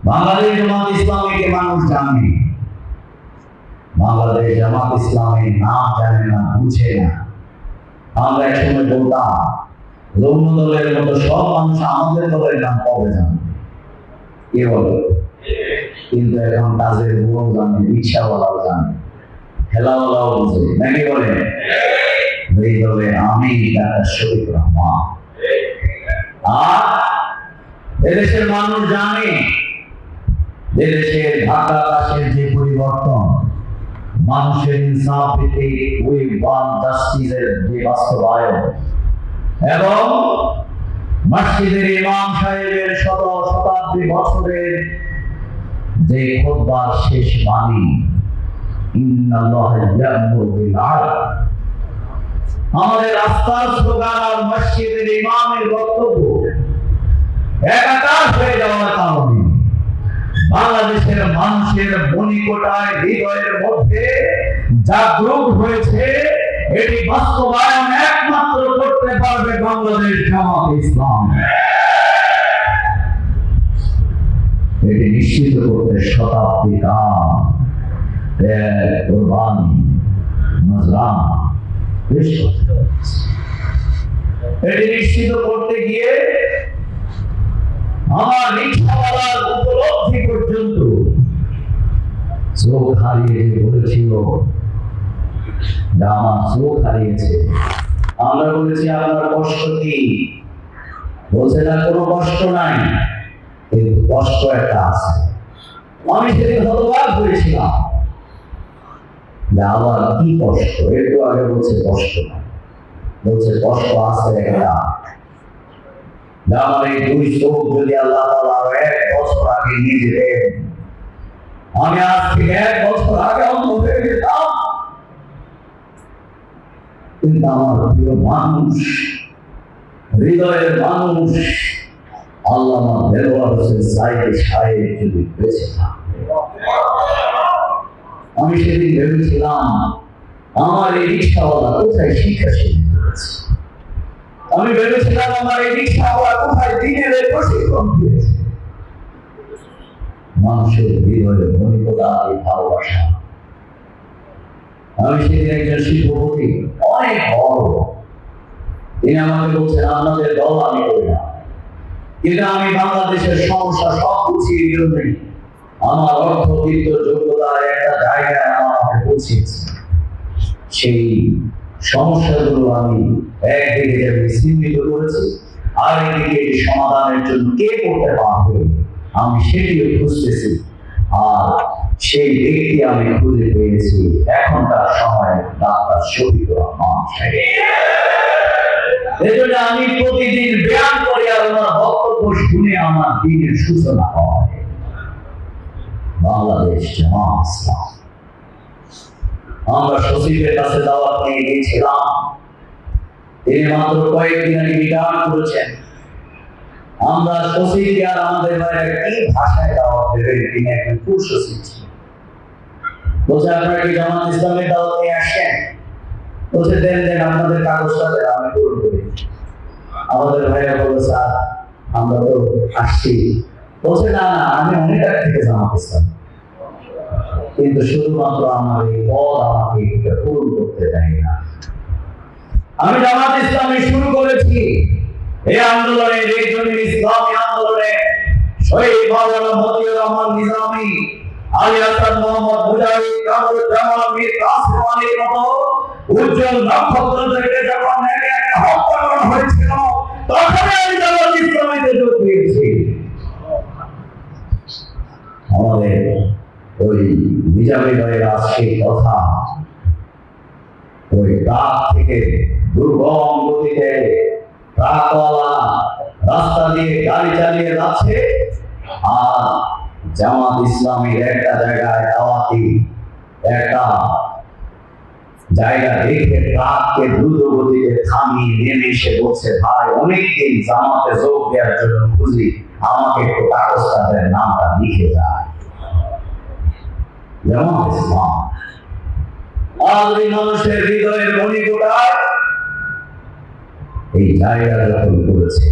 বাংলাদেশ জামাত ইসলামীকে মানুষ জানে, বাংলাদেশ জামাত ইসলামের নাম জানে না, বুঝে না। আমরা একসময় বলতাম রৌন দলের মতো সব মানুষ আমাদের দলের নাম কবে জানে, কে বলে? কিন্তু এখন কাজের বুড়ো জানে, রিক্সাওয়ালাও জানে, খেলাওয়ালাও বুঝে, নাকি বলে? এই দলে আমি ডাক্তার শফিকুর রহমান। আর এদেশের মানুষ জানে এদেশের ঢাকা আকাশের যে পরিবর্তন, মানুষের ইনসাফ পেতে ওই ওয়ান জাস্টিসের যে বাস্তবায়ন, এবং মসজিদের ইমাম সাহেবের শতাব্দী বছরের যে খুতবার শেষ বাণী, ইন্নাল্লাহা ইয়া'মুরু বিল আদল, আমাদের রাস্তার স্লোগান আর মসজিদের ইমামের বক্তব্য একাকার হয়ে যাওয়ার কারণে বাংলাদেশের মানুষের মনিকোটায় হৃদয়ের মধ্যে জাগরুক হয়েছে। এটি বাস্তবায়ন একমাত্র করতে পারবে বাংলাদেশ জামাত ইসলাম। এটি নিশ্চিত করতে শতাব্দী কাল ত্যাগ, কুরবানি, নজরানা বেশ কষ্ট হয়েছে। এটি নিশ্চিত করতে গিয়ে আমার রিক্সাওয়ালার উপলব্ধি পর্যন্ত চোখ হারিয়ে বলেছিল, আমার চোখ হারিয়েছে। আমরা বলেছি আপনার কষ্ট কি? বলছে না, কোনো কষ্ট নাই, কিন্তু কষ্ট একটা আছে। আমি সেদিন হতবাক হয়েছিলাম, আমার কি কষ্ট? একটু আগে বলছে কষ্ট নাই, বলছে কষ্ট আছে একটা। আমার এই দুই চোখ যদি আল্লাহ তাআলা আরো 1 বছর আগে নিয়ে যেতেন, আমি আজ থেকে 1 বছর আগে অন্ধ হয়ে যেতাম। কিন্তু আমার প্রিয় মানুষ, হৃদয়ের মানুষ আল্লামা দেলোয়ার হোসেন সাইদি সাহেব যদি বেঁচে থাকতেন, আমি সেদিন ভেবেছিলাম আমার এই রিক্সাওয়ালা কোথায় শিক্ষা শিখতে পেরেছে। আমি ভেবেছিলাম আমার এই রিক্সাওয়ালা কোথায় দিনের প্রশিক্ষণ পেয়েছে। মানুষের হৃদয়ে মনিকোটা এই ভালোবাসা। আমি সেদিন একজন শিল্পপতি, অনেক বড়, তিনি আমাকে বলছেন আপনাদের দল আমি করি না, কিন্তু আমি বাংলাদেশের সমস্যা সব বুঝিয়ে দিই। আমার অর্থবিত্ত যোগ্যতার একটা জায়গায় আমাকে পৌঁছেছে। সেই সমস্যাগুলো আমি একদিকে চিহ্নিত করেছি, আর একদিকে সমাধানের জন্য কে করতে পারবে আমি সেটিও খুঁজতেছি। আর সেই ব্যক্তি আমি খুঁজে পেয়েছি এখনকার সময়ে ডাক্তার শফিকুর রহমান সাহেব। এজন্য আমি প্রতিদিন ব্যায়াম করি আর ওনার বক্তব্য শুনে আমার দিনের সূচনা হয়। বাংলাদেশ জামাত ইসলাম, আমরা সচিবের কাছে দাওয়াত নিয়ে গিয়েছিলাম। তিনি মাত্র কয়েকদিন আগে রিটার্ন করেছেন। আমরা সচিবকে আর আমাদের বাইরে কি ভাষায় দাওয়াত দেবেন, তিনি একজন ফুল সচিব ছিলেন। বলছে আপনারা কি জামাত ইসলামের দাওয়াত নিয়ে আসছেন? বলছে দেন দেন, আপনাদের কাগজটা দেন, আমি পূরণ করি। আমাদের ভাইরা বলল স্যার আমরা তো আসছি। বলছে না না, আমি অনেক আগে থেকে জামাত ইসলাম, কিন্তু শুধুমাত্র আমার এই পদ আমাকে পূরণ করতে দেয় না। আমি জামাত ইসলামী শুরু করেছি এই আন্দোলনে, এই জন্য ইসলামী আন্দোলনে শহীদ মাওলানা মতিউর রহমান নিজামী, আলী হাসান মোহাম্মদ মুজাহিদ, কামরুজ্জামান মীর কাসেম আলীর মতো উজ্জ্বল নক্ষত্রদেরকে যখন একটা হত্যা করা হয়েছিল, তখন আমি জামাত ইসলামীতে যোগ দিয়েছি। আমাদের ওই নিজামী ভাইয়ের সেই কথা, ওই ট্রাক থেকে দুর্গম গতিতে ট্রাকওয়ালা রাস্তা দিয়ে গাড়ি চালিয়ে যাচ্ছে, আর জামাত ইসলামীর একটা জায়গায় দাওয়াতি একটা জায়গা দেখে ট্রাককে দ্রুত গতিতে থামিয়ে নেমে এসে বলছে, ভাই অনেকদিন জামাতে যোগ দেওয়ার জন্য খুঁজি, আমাকে একটু কাগজটা দেন, নামটা লিখে যায়। জামাত ইসলাম আজ মানুষের হৃদয়ের মণিকোটায় এই জায়গা দখল করেছে।